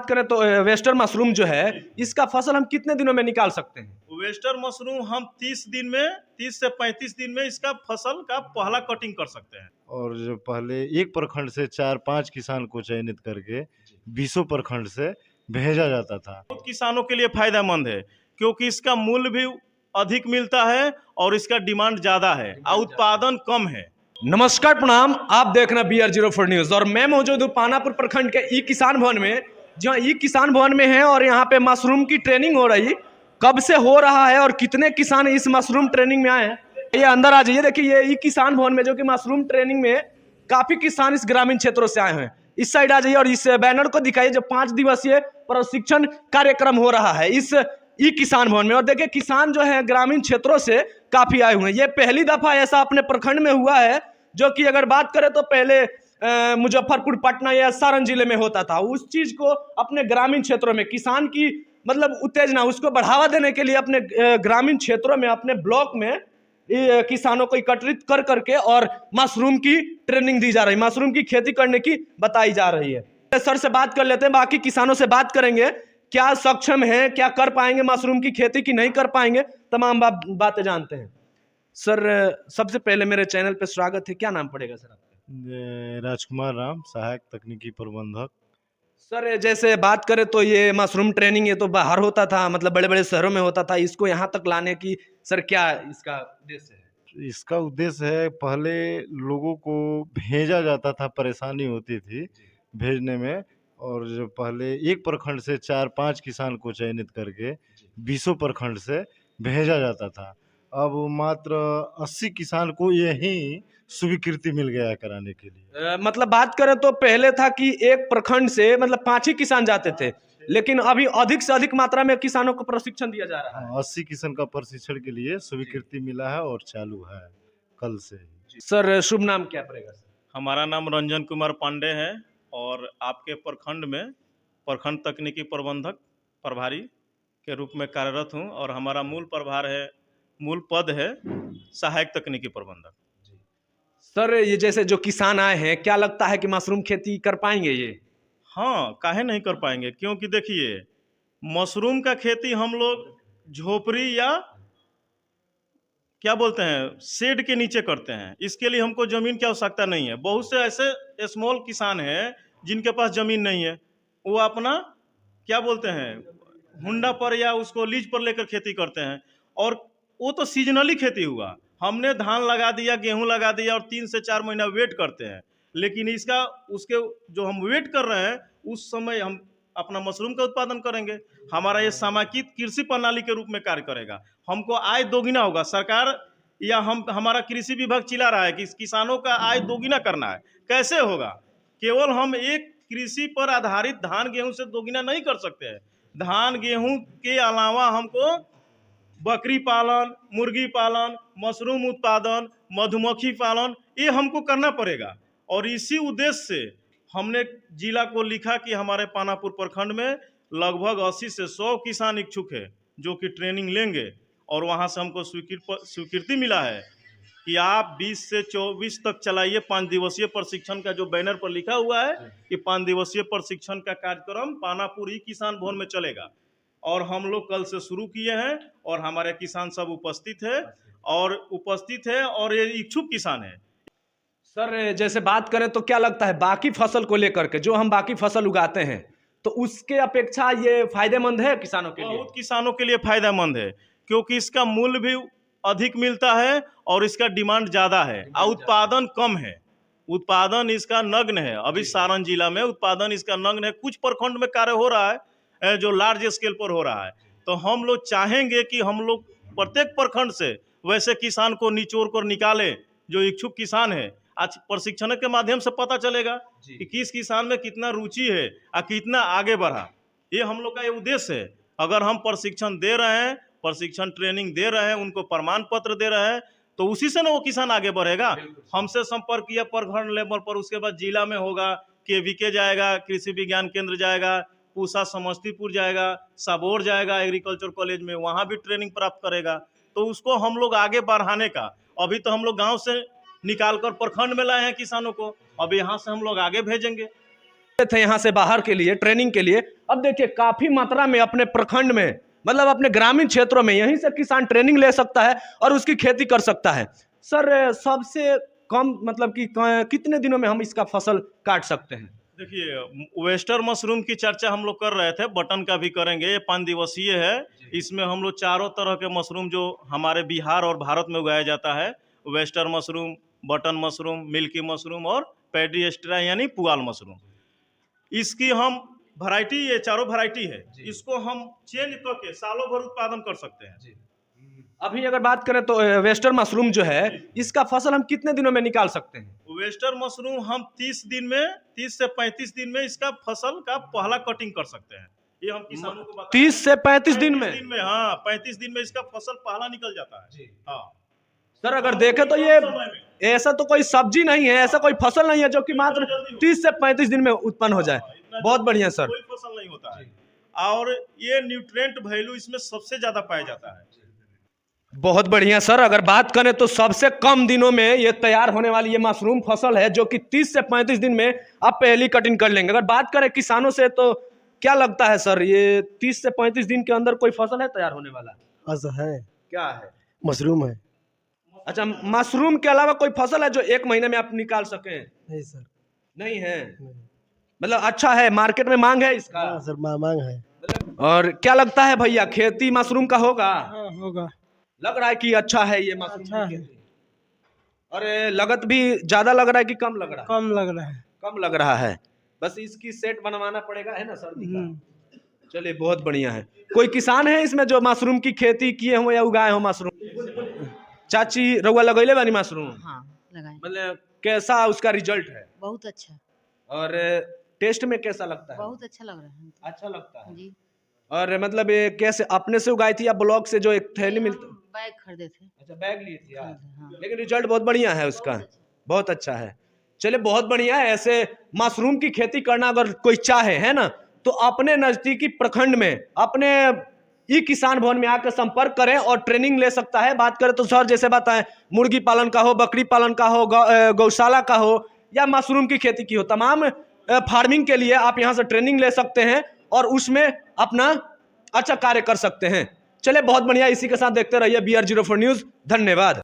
करें तो western mushroom जो है इसका फसल हम कितने दिनों में निकाल सकते हैं? वेस्टर्न मशरूम हम 30 से 35 दिन में इसका फसल का पहला कटिंग कर सकते हैं। और जो पहले एक प्रखंड से 4-5 किसान को चयनित करके 20 प्रखंड से भेजा जाता था। बहुत किसानों के लिए फायदेमंद है क्योंकि इसका मूल्य भी अधिक मिलता है और इसका डिमांड ज़्यादा है और उत्पादन कम है। नमस्कार, प्रणाम। आप देख रहे हैं BR04 न्यूज और मैं मौजूद हूँ पानापुर प्रखंड के ई किसान भवन में, जहाँ ई किसान भवन में है और यहाँ पे मशरूम की ट्रेनिंग हो रही। कब से हो रहा है और कितने किसान इस मशरूम ट्रेनिंग में आए हैं, ये अंदर आ जाइए। देखिए ये ई किसान भवन में जो कि मशरूम ट्रेनिंग में काफी किसान इस ग्रामीण क्षेत्रों से आए हैं। इस साइड आ जाइए और इस बैनर को दिखाइए जो 5 दिवसीय प्रशिक्षण कार्यक्रम हो रहा है इस ई किसान भवन में। और देखिए किसान जो है ग्रामीण क्षेत्रों से काफी आए हुए हैं। ये पहली दफा ऐसा अपने प्रखंड में हुआ है, जो कि अगर बात करें तो पहले मुजफ्फरपुर, पटना या सारण जिले में होता था। उस चीज को अपने ग्रामीण क्षेत्रों में किसान की मतलब उत्तेजना, उसको बढ़ावा देने के लिए अपने ग्रामीण क्षेत्रों में, अपने ब्लॉक में किसानों को एकत्रित कर करके और मशरूम की ट्रेनिंग दी जा रही है, मशरूम की खेती करने की बताई जा रही है। सर से बात कर लेते हैं, बाकी किसानों से बात करेंगे, क्या सक्षम है, क्या कर पाएंगे मशरूम की खेती की नहीं कर पाएंगे, तमाम बातें जानते हैं। सर सबसे पहले मेरे चैनल पे स्वागत है। क्या नाम पड़ेगा सर आपका? राजकुमार राम, सहायक तकनीकी प्रबंधक। सर जैसे बात करें तो ये मशरूम ट्रेनिंग ये तो बाहर होता था, मतलब बड़े बड़े शहरों में होता था, इसको यहाँ तक लाने की सर क्या इसका उद्देश्य है? इसका उद्देश्य है, पहले लोगों को भेजा जाता था, परेशानी होती थी भेजने में। और जो पहले एक प्रखंड से 4-5 किसान को चयनित करके 20 प्रखंड से भेजा जाता था। अब मात्र 80 किसान को यही स्वीकृति मिल गया है कराने के लिए। मतलब बात करें तो पहले था कि एक प्रखंड से मतलब 5 ही किसान जाते थे, लेकिन अभी अधिक से अधिक मात्रा में किसानों को प्रशिक्षण दिया जा रहा है। 80 किसान का प्रशिक्षण के लिए स्वीकृति मिला है और चालू है कल से ही। सर शुभ नाम क्या पड़ेगा सर? हमारा नाम रंजन कुमार पांडे है और आपके प्रखंड में प्रखंड तकनीकी प्रबंधक प्रभारी के रूप में कार्यरत हूं और हमारा मूल पद है सहायक तकनीकी प्रबंधक। सर ये जैसे जो किसान आए हैं, क्या लगता है कि मशरूम खेती कर पाएंगे ये? हाँ, काहे नहीं कर पाएंगे, क्योंकि देखिए मशरूम का खेती हम लोग झोपड़ी या क्या बोलते हैं शेड के नीचे करते हैं। इसके लिए हमको ज़मीन की आवश्यकता नहीं है। बहुत से ऐसे स्मॉल किसान हैं जिनके पास ज़मीन नहीं है, वो अपना क्या बोलते हैं हुंडा पर या उसको लीज पर लेकर खेती करते हैं, और वो तो सीजनली खेती हुआ। हमने धान लगा दिया, गेहूं लगा दिया और 3 से 4 महीना वेट करते हैं, लेकिन इसका उसके जो हम वेट कर रहे हैं उस समय हम अपना मशरूम का उत्पादन करेंगे। हमारा ये सामाजिक कृषि प्रणाली के रूप में कार्य करेगा, हमको आय दोगुना होगा। सरकार या हमारा कृषि विभाग चिल्ला रहा है कि किसानों का आय दोगुना करना है, कैसे होगा? केवल हम एक कृषि पर आधारित धान गेहूं से दोगुना नहीं कर सकते हैं। धान गेहूं के अलावा हमको बकरी पालन, मुर्गी पालन, मशरूम उत्पादन, मधुमक्खी पालन, ये हमको करना पड़ेगा। और इसी उद्देश्य से हमने जिला को लिखा कि हमारे पानापुर प्रखंड में लगभग 80 से 100 किसान इच्छुक है जो कि ट्रेनिंग लेंगे, और वहाँ से हमको स्वीकृति मिला है कि आप 20 से 24 तक चलाइए। 5 दिवसीय प्रशिक्षण का जो बैनर पर लिखा हुआ है कि 5 दिवसीय प्रशिक्षण का कार्यक्रम पानापुर ई किसान भवन में चलेगा, और हम लोग कल से शुरू किए हैं और हमारे किसान सब उपस्थित है और ये इच्छुक किसान है। सर जैसे बात करें तो क्या लगता है बाकी फसल को लेकर के, जो हम बाकी फसल उगाते हैं, तो उसके अपेक्षा ये फायदेमंद है किसानों के लिए? बहुत किसानों के लिए फायदेमंद है क्योंकि इसका मूल्य भी अधिक मिलता है और इसका डिमांड ज़्यादा है और उत्पादन कम है। उत्पादन इसका नग्न है, अभी सारण जिला में उत्पादन इसका नग्न है। कुछ प्रखंड में कार्य हो रहा है जो लार्ज स्केल पर हो रहा है, तो हम लोग चाहेंगे कि हम लोग प्रत्येक प्रखंड से वैसे किसान को निचोड़ कर निकालें जो इच्छुक किसान है। आज प्रशिक्षण के माध्यम से पता चलेगा कि किस किसान में कितना रुचि है और कितना आगे बढ़ा। ये हम लोग का ये उद्देश्य है। अगर हम प्रशिक्षण दे रहे हैं, प्रशिक्षण ट्रेनिंग दे रहे हैं, उनको प्रमाण पत्र दे रहे हैं, तो उसी से ना वो किसान आगे बढ़ेगा। हमसे संपर्क किया प्रखंड लेवल पर, उसके बाद जिला में होगा, KVK जाएगा, कृषि विज्ञान केंद्र जाएगा, पूसा समस्तीपुर जाएगा, साबौर जाएगा एग्रीकल्चर कॉलेज में, वहाँ भी ट्रेनिंग प्राप्त करेगा। तो उसको हम लोग आगे बढ़ाने का, अभी तो हम लोग गाँव से निकाल कर प्रखंड में लाए हैं किसानों को, अब यहाँ से हम लोग आगे भेजेंगे। थे यहाँ से बाहर के लिए ट्रेनिंग के लिए। अब देखिए काफी मात्रा में अपने प्रखंड में मतलब अपने ग्रामीण क्षेत्रों में यहीं से किसान ट्रेनिंग ले सकता है और उसकी खेती कर सकता है। सर सबसे कम मतलब कि कितने दिनों में हम इसका फसल काट सकते हैं? देखिए वेस्टर्न मशरूम की चर्चा हम लोग कर रहे थे, बटन का भी करेंगे। ये 5 दिवसीय है। इसमें हम लोग चारों तरह के मशरूम जो हमारे बिहार और भारत में उगाया जाता है, western mushroom, button mushroom, milky mushroom और पैडी एस्ट्रा यानी पुआल मशरूम, इसकी हम वैरायटी, ये चारों वैरायटी है, इसको हम चेंज करके सालों भर उत्पादन कर सकते हैं। अभी अगर बात करें तो वेस्टर्न मशरूम जो है इसका फसल हम कितने दिनों में निकाल सकते हैं? वेस्टर्न मशरूम हम 30 से 35 दिन में इसका फसल का पहला कटिंग कर सकते हैं। ये हम किसानों को बताते 30 से 35 दिन में? हाँ 35 दिन में इसका फसल पहला निकल जाता है। हाँ सर अगर देखें तो ये ऐसा तो कोई सब्जी नहीं है, ऐसा कोई फसल नहीं है जो कि मात्र 30 से 35 दिन में उत्पन्न हो जाए। बहुत बढ़िया सर। कोई फसल नहीं होता है और ये न्यूट्रिएंट वैल्यू इसमें सबसे ज्यादा पाया जाता है। बहुत बढ़िया सर। अगर बात करें तो सबसे कम दिनों में ये तैयार होने वाली ये मशरूम फसल है जो कि 30 से 35 दिन में आप पहली कटिंग कर लेंगे। अगर बात करें किसानों से तो क्या लगता है सर, ये 30 से 35 दिन के अंदर कोई फसल है तैयार होने वाला? है। क्या है? मशरूम है। अच्छा, मशरूम के अलावा कोई फसल है जो 1 महीने में आप निकाल सकें? नहीं सर। नहीं है। नहीं। मतलब अच्छा है, मार्केट में मांग है इसका? हाँ सर, मांग है। और क्या लगता है भैया, खेती मशरूम का होगा? हाँ होगा। लग रहा है कि अच्छा है ये मशरूम अच्छा की है। खेती। और लागत भी ज्यादा लग रहा है कि कम लग रहा है? कम लग रहा है। कम लग रहा है। बस इसकी सेट बनवाना पड़ेगा, है ना सर्दी का? चलिए बहुत बढ़िया है। कोई किसान है इसमें जो मशरूम की खेती किए हो या उगाए हो मशरूम? चाची रउआ लगैले बानी मशरूम? हाँ लगाए। मतलब कैसा उसका रिजल्ट है? बहुत अच्छा। और टेस्ट में कैसा लगता है? बहुत अच्छा लग रहा है। अच्छा लगता है जी। और मतलब ये कैसे अपने से उगाई थी या ब्लॉक से जो एक थैली मिलता? बैग खरीदे थे। अच्छा बैग ली थी यार। हाँ। लेकिन रिजल्ट बहुत बढ़िया है उसका, बहुत अच्छा है। चलिए बहुत बढ़िया है। ऐसे मशरूम की खेती करना अगर कोई चाहे, है ना, तो अपने नजदीकी प्रखंड में अपने ई किसान भवन में आकर संपर्क करें और ट्रेनिंग ले सकता है। बात करें तो सर जैसे बताएं, मुर्गी पालन का हो, बकरी पालन का हो, गौशाला का हो या मशरूम की खेती की हो, तमाम फार्मिंग के लिए आप यहाँ से ट्रेनिंग ले सकते हैं और उसमें अपना अच्छा कार्य कर सकते हैं। चलिए बहुत बढ़िया। इसी के साथ देखते रहिए BR04 न्यूज़। धन्यवाद।